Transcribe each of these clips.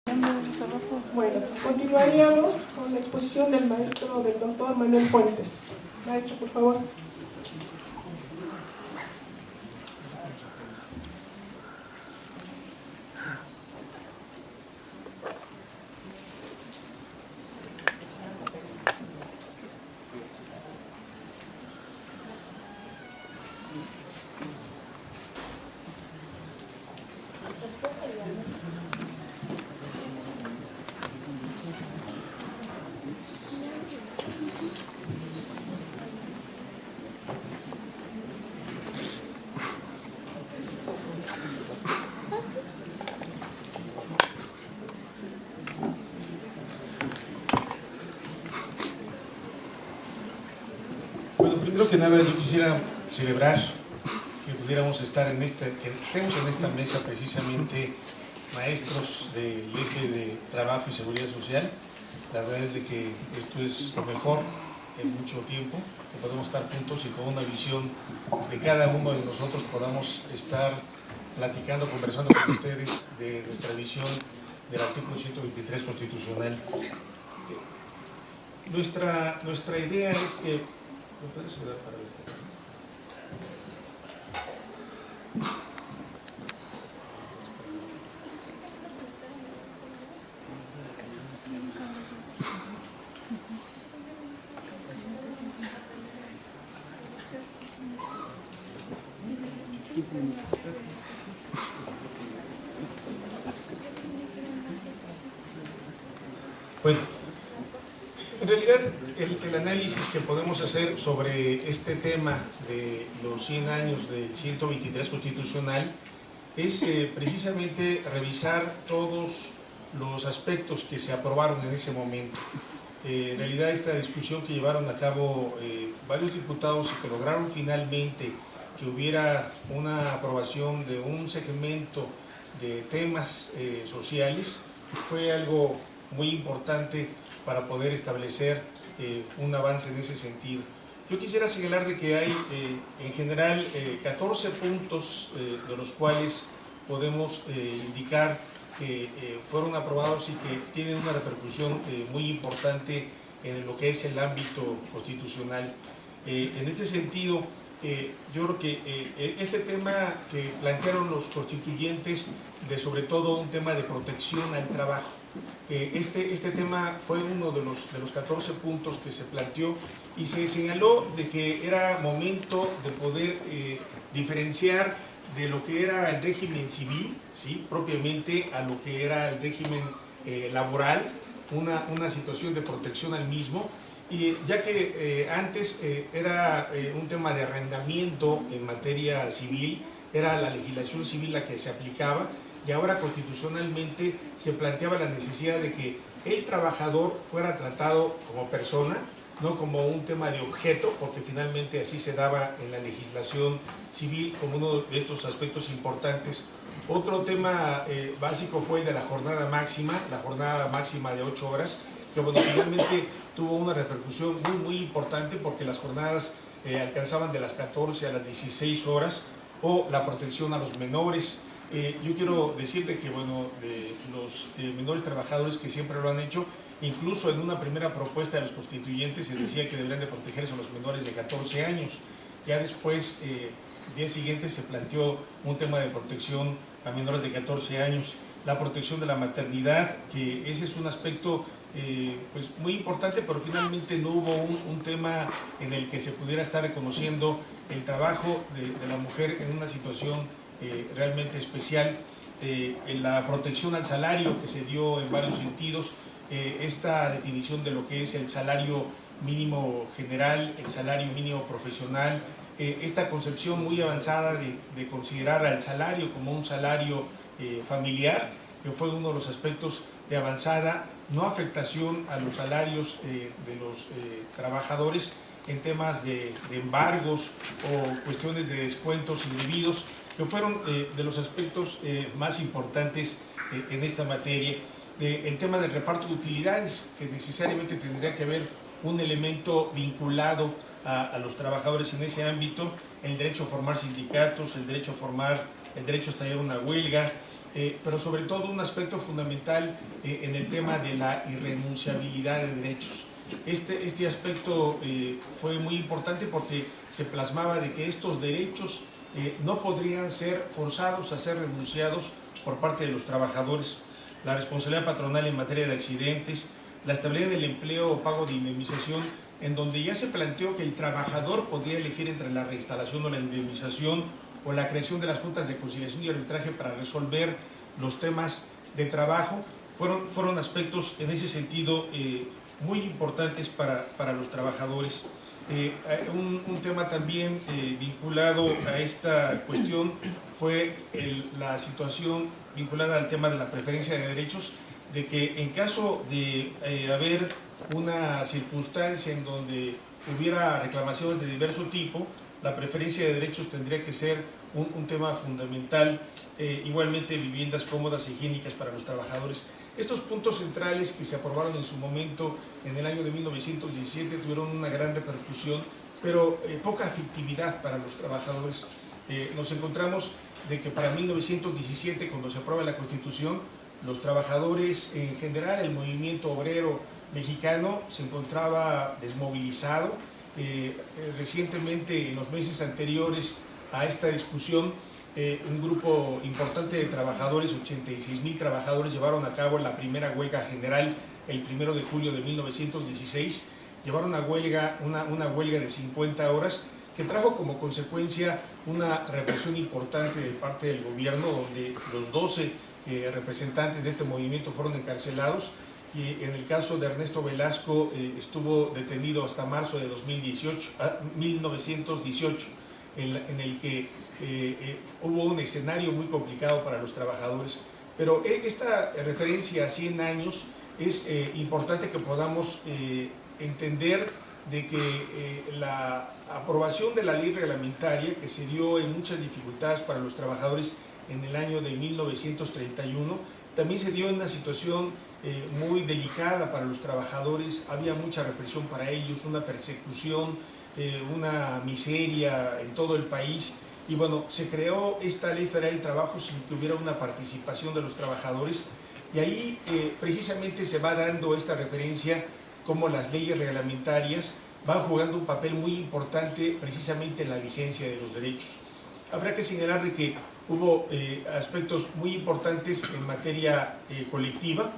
Bueno, continuaríamos con la exposición del maestro, del doctor Manuel Fuentes. Maestro, por favor. Bueno, primero que nada yo quisiera celebrar que pudiéramos estar que estemos en esta mesa precisamente maestros del eje de trabajo y seguridad social. La verdad es de que esto es lo mejor en mucho tiempo, que podemos estar juntos y con una visión de cada uno de nosotros podamos estar platicando, conversando con ustedes de nuestra visión del artículo 123 constitucional. Nuestra idea es que ¿me puedes ayudar para ver? Bueno, en realidad el análisis que podemos hacer sobre este tema de los 100 años del 123 constitucional es precisamente revisar todos los aspectos que se aprobaron en ese momento. En realidad esta discusión que llevaron a cabo varios diputados y que lograron finalmente que hubiera una aprobación de un segmento de temas sociales fue algo muy importante para poder establecer un avance en ese sentido. Yo quisiera señalar de que hay en general 14 puntos de los cuales podemos indicar que fueron aprobados y que tienen una repercusión muy importante en lo que es el ámbito constitucional. En este sentido, yo creo que este tema que plantearon los constituyentes, de sobre todo un tema de protección al trabajo, este tema fue uno de los 14 puntos que se planteó y se señaló de que era momento de poder diferenciar de lo que era el régimen civil, ¿sí?, propiamente a lo que era el régimen laboral, una situación de protección al mismo, y ya que antes era un tema de arrendamiento en materia civil, era la legislación civil la que se aplicaba, y ahora constitucionalmente se planteaba la necesidad de que el trabajador fuera tratado como persona, no como un tema de objeto, porque finalmente así se daba en la legislación civil como uno de estos aspectos importantes. Otro tema básico fue el de la jornada máxima de 8 horas, que bueno, finalmente tuvo una repercusión muy importante porque las jornadas alcanzaban de las 14 a las 16 horas, o la protección a los menores. Yo quiero decirte que bueno, los menores trabajadores que siempre lo han hecho, incluso en una primera propuesta de los constituyentes se decía que deberían de protegerse a los menores de 14 años. Ya después, el día siguiente se planteó un tema de protección a menores de 14 años, la protección de la maternidad, que ese es un aspecto pues muy importante, pero finalmente no hubo un tema en el que se pudiera estar reconociendo el trabajo de la mujer en una situación realmente especial. En la protección al salario que se dio en varios sentidos, esta definición de lo que es el salario mínimo general, el salario mínimo profesional, esta concepción muy avanzada de considerar al salario como un salario familiar, que fue uno de los aspectos de avanzada, no afectación a los salarios de los trabajadores en temas de embargos o cuestiones de descuentos indebidos, que fueron de los aspectos más importantes en esta materia. El tema del reparto de utilidades, que necesariamente tendría que haber un elemento vinculado a los trabajadores en ese ámbito, el derecho a formar sindicatos, el derecho a formar el derecho a estallar una huelga, pero sobre todo un aspecto fundamental en el tema de la irrenunciabilidad de derechos. Este aspecto fue muy importante porque se plasmaba de que estos derechos no podrían ser forzados a ser renunciados por parte de los trabajadores. La responsabilidad patronal en materia de accidentes, la estabilidad del empleo o pago de indemnización, en donde ya se planteó que el trabajador podía elegir entre la reinstalación o la indemnización, o la creación de las juntas de conciliación y arbitraje para resolver los temas de trabajo, fueron aspectos en ese sentido muy importantes para los trabajadores. Un tema también vinculado a esta cuestión fue la situación vinculada al tema de la preferencia de derechos, de que en caso de haber una circunstancia en donde hubiera reclamaciones de diverso tipo, la preferencia de derechos tendría que ser un tema fundamental, igualmente viviendas cómodas e higiénicas para los trabajadores. Estos puntos centrales que se aprobaron en su momento en el año de 1917 tuvieron una gran repercusión, pero poca efectividad para los trabajadores. Nos encontramos de que para 1917, cuando se aprueba la Constitución, los trabajadores en general, el movimiento obrero mexicano se encontraba desmovilizado. Recientemente, en los meses anteriores a esta discusión, un grupo importante de trabajadores, 86,000 trabajadores, llevaron a cabo la primera huelga general el 1 de julio de 1916. Llevaron una huelga de 50 horas que trajo como consecuencia una represión importante de parte del gobierno, donde los 12 representantes de este movimiento fueron encarcelados, y en el caso de Ernesto Velasco estuvo detenido hasta marzo de 1918, en el que hubo un escenario muy complicado para los trabajadores. Pero esta referencia a 100 años es importante que podamos entender de que la aprobación de la ley reglamentaria, que se dio en muchas dificultades para los trabajadores en el año de 1931, también se dio en una situación muy delicada para los trabajadores. Había mucha represión para ellos, una persecución, una miseria en todo el país, y bueno, se creó esta Ley Federal del Trabajo sin que hubiera una participación de los trabajadores, y ahí precisamente se va dando esta referencia como las leyes reglamentarias van jugando un papel muy importante precisamente en la vigencia de los derechos. Habrá que señalar de que hubo aspectos muy importantes en materia colectiva,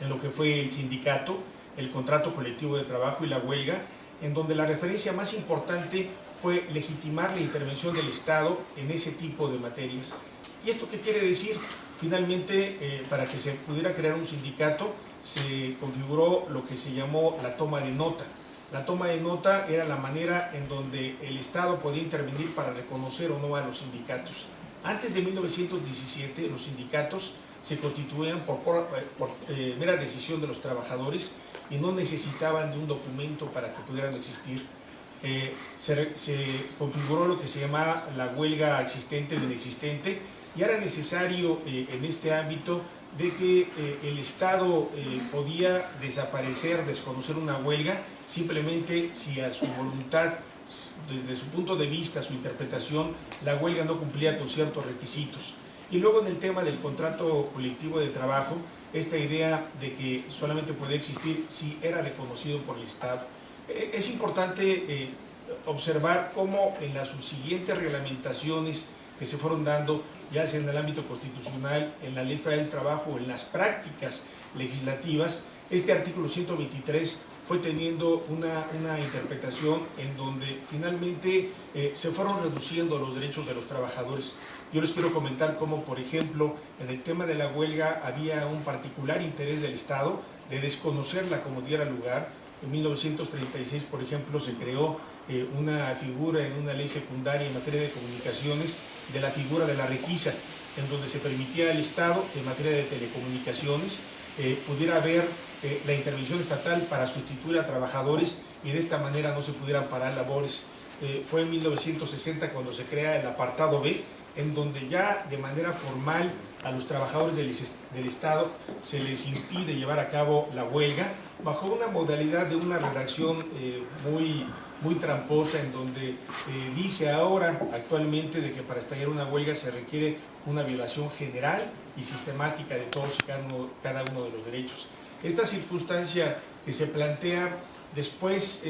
en lo que fue el sindicato, el contrato colectivo de trabajo y la huelga, en donde la referencia más importante fue legitimar la intervención del Estado en ese tipo de materias. ¿Y esto qué quiere decir? Finalmente, para que se pudiera crear un sindicato, se configuró lo que se llamó la toma de nota. La toma de nota era la manera en donde el Estado podía intervenir para reconocer o no a los sindicatos. Antes de 1917, los sindicatos se constituían por mera decisión de los trabajadores y no necesitaban de un documento para que pudieran existir. Se configuró lo que se llama la huelga existente o inexistente, y era necesario en este ámbito de que el Estado podía desaparecer, desconocer una huelga, simplemente si a su voluntad, desde su punto de vista, su interpretación, la huelga no cumplía con ciertos requisitos. Y luego en el tema del contrato colectivo de trabajo, esta idea de que solamente podía existir si era reconocido por el Estado. Es importante observar cómo en las subsiguientes reglamentaciones que se fueron dando, ya sea en el ámbito constitucional, en la Ley Federal del Trabajo o en las prácticas legislativas, este artículo 123 fue teniendo una interpretación en donde finalmente se fueron reduciendo los derechos de los trabajadores. Yo les quiero comentar cómo, por ejemplo, en el tema de la huelga había un particular interés del Estado de desconocerla como diera lugar. En 1936, por ejemplo, se creó una figura en una ley secundaria en materia de comunicaciones de la figura de la requisa, en donde se permitía al Estado, en materia de telecomunicaciones, pudiera haber la intervención estatal para sustituir a trabajadores y de esta manera no se pudieran parar labores. Fue en 1960 cuando se crea el apartado B, en donde ya de manera formal a los trabajadores del Estado se les impide llevar a cabo la huelga, bajo una modalidad de una redacción muy tramposa, en donde dice ahora, actualmente, de que para estallar una huelga se requiere una violación general y sistemática de todos y cada uno de los derechos. Esta circunstancia que se plantea después,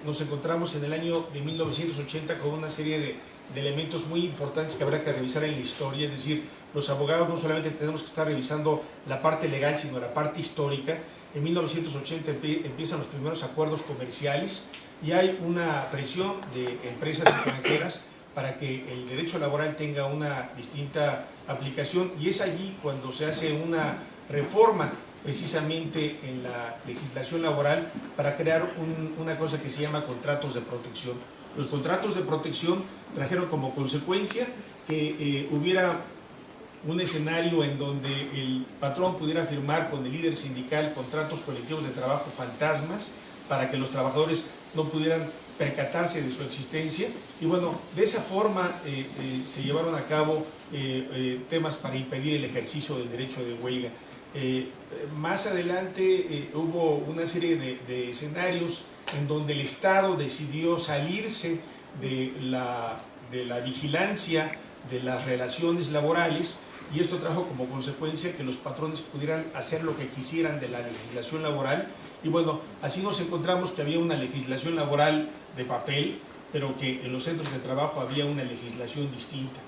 nos encontramos en el año de 1980 con una serie de elementos muy importantes que habrá que revisar en la historia, es decir, los abogados no solamente tenemos que estar revisando la parte legal, sino la parte histórica. En 1980 empiezan los primeros acuerdos comerciales y hay una presión de empresas extranjeras para que el derecho laboral tenga una distinta aplicación, y es allí cuando se hace una reforma precisamente en la legislación laboral para crear una cosa que se llama contratos de protección. Los contratos de protección trajeron como consecuencia que hubiera un escenario en donde el patrón pudiera firmar con el líder sindical contratos colectivos de trabajo fantasmas para que los trabajadores no pudieran percatarse de su existencia, y bueno, de esa forma se llevaron a cabo temas para impedir el ejercicio del derecho de huelga. Más adelante hubo una serie de escenarios en donde el Estado decidió salirse de la vigilancia de las relaciones laborales, y esto trajo como consecuencia que los patrones pudieran hacer lo que quisieran de la legislación laboral. Y bueno, así nos encontramos que había una legislación laboral de papel, pero que en los centros de trabajo había una legislación distinta.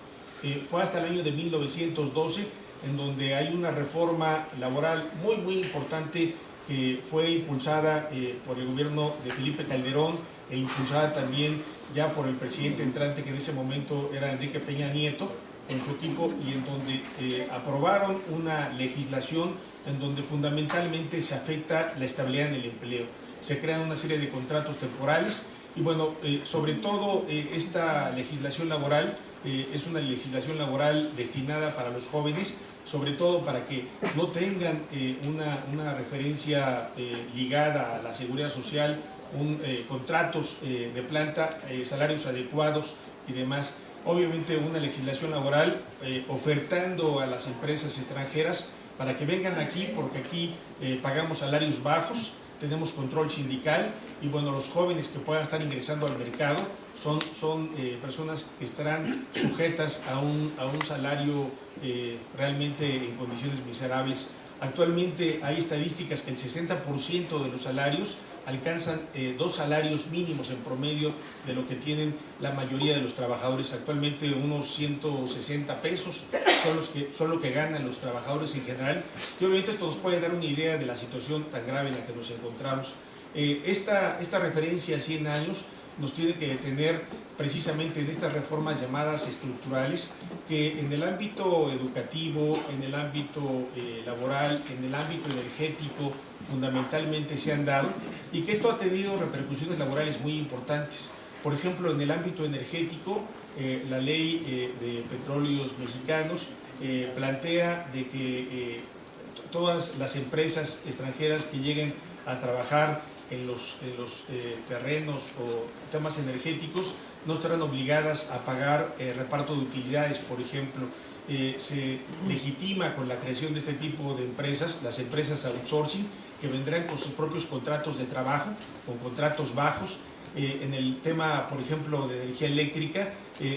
Fue hasta el año de 1912 en donde hay una reforma laboral muy importante que fue impulsada por el gobierno de Felipe Calderón e impulsada también ya por el presidente entrante, que en ese momento era Enrique Peña Nieto, con su equipo, y en donde aprobaron una legislación en donde fundamentalmente se afecta la estabilidad en el empleo. Se crean una serie de contratos temporales y bueno, sobre todo esta legislación laboral es una legislación laboral destinada para los jóvenes, sobre todo para que no tengan una referencia ligada a la seguridad social, contratos de planta, salarios adecuados y demás. Obviamente una legislación laboral ofertando a las empresas extranjeras para que vengan aquí, porque aquí pagamos salarios bajos, tenemos control sindical, y bueno, los jóvenes que puedan estar ingresando al mercado son personas que estarán sujetas a un salario realmente en condiciones miserables. Actualmente hay estadísticas que el 60% de los salarios alcanzan 2 salarios mínimos en promedio de lo que tienen la mayoría de los trabajadores. Actualmente unos 160 pesos son lo que ganan los trabajadores en general, y obviamente esto nos puede dar una idea de la situación tan grave en la que nos encontramos. Esta referencia a 100 años nos tiene que detener precisamente en estas reformas llamadas estructurales, que en el ámbito educativo, en el ámbito laboral, en el ámbito energético, fundamentalmente se han dado, y que esto ha tenido repercusiones laborales muy importantes. Por ejemplo, en el ámbito energético, la ley de petróleos mexicanos plantea de que todas las empresas extranjeras que lleguen a trabajar en los terrenos o temas energéticos no estarán obligadas a pagar reparto de utilidades, por ejemplo. Se legitima con la creación de este tipo de empresas, las empresas outsourcing, que vendrán con sus propios contratos de trabajo, con contratos bajos. En el tema, por ejemplo, de energía eléctrica,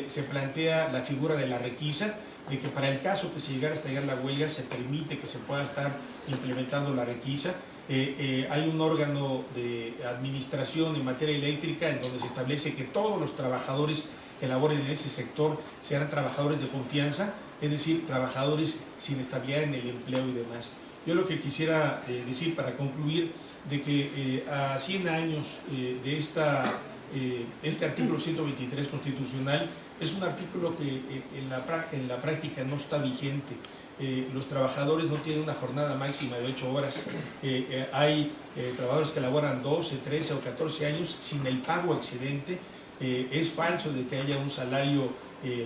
se plantea la figura de la requisa, de que para el caso que se llegara a estallar la huelga se permite que se pueda estar implementando la requisa. Hay un órgano de administración en materia eléctrica en donde se establece que todos los trabajadores que laboren en ese sector serán trabajadores de confianza, es decir, trabajadores sin estabilidad en el empleo y demás. Yo lo que quisiera decir para concluir, de que a 100 años de este artículo 123 constitucional, es un artículo que en la práctica no está vigente. Los trabajadores no tienen una jornada máxima de 8 horas. Hay trabajadores que laboran 12, 13 o 14 años sin el pago excedente. Es falso de que haya un salario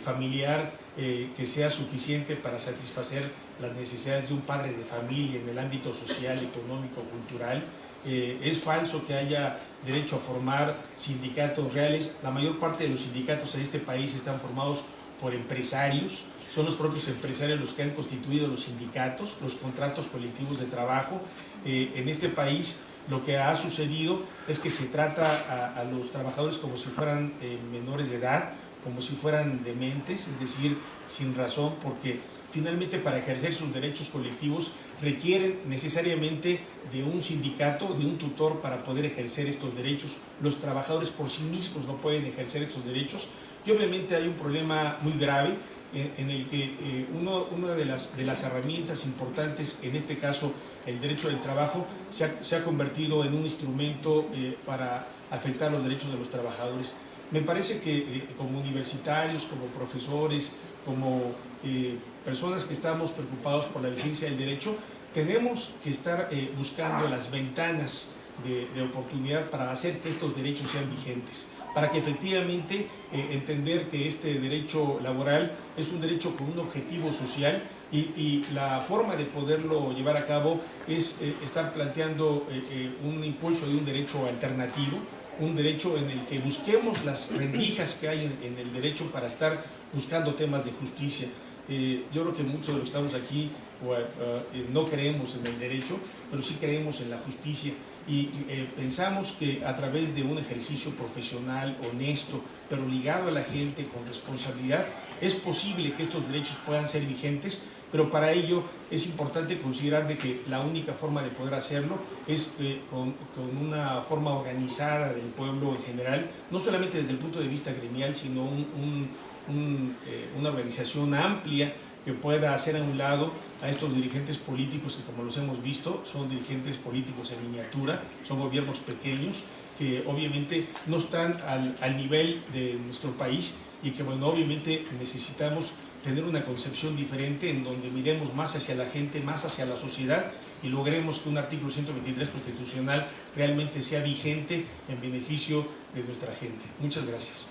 familiar que sea suficiente para satisfacer las necesidades de un padre de familia en el ámbito social, económico, cultural. Es falso que haya derecho a formar sindicatos reales. La mayor parte de los sindicatos en este país están formados por empresarios, son los propios empresarios los que han constituido los sindicatos, los contratos colectivos de trabajo. En este país lo que ha sucedido es que se trata a los trabajadores como si fueran menores de edad, como si fueran dementes, es decir, sin razón, porque finalmente para ejercer sus derechos colectivos requieren necesariamente de un sindicato, de un tutor para poder ejercer estos derechos. Los trabajadores por sí mismos no pueden ejercer estos derechos y obviamente hay un problema muy grave en el que una de las herramientas importantes, en este caso el derecho del trabajo, se ha convertido en un instrumento para afectar los derechos de los trabajadores. Me parece que como universitarios, como profesores, como personas que estamos preocupados por la vigencia del derecho, tenemos que estar buscando las ventanas de oportunidad para hacer que estos derechos sean vigentes, para que efectivamente entender que este derecho laboral es un derecho con un objetivo social y la forma de poderlo llevar a cabo es estar planteando un impulso de un derecho alternativo, un derecho en el que busquemos las rendijas que hay en el derecho para estar buscando temas de justicia. Yo creo que muchos de los que estamos aquí no creemos en el derecho, pero sí creemos en la justicia y pensamos que a través de un ejercicio profesional, honesto, pero ligado a la gente con responsabilidad, es posible que estos derechos puedan ser vigentes, pero para ello es importante considerar de que la única forma de poder hacerlo es con una forma organizada del pueblo en general, no solamente desde el punto de vista gremial, sino una organización amplia que pueda hacer a un lado a estos dirigentes políticos que, como los hemos visto, son dirigentes políticos en miniatura, son gobiernos pequeños que obviamente no están al nivel de nuestro país y que, bueno, obviamente necesitamos tener una concepción diferente en donde miremos más hacia la gente, más hacia la sociedad y logremos que un artículo 123 constitucional realmente sea vigente en beneficio de nuestra gente. Muchas gracias.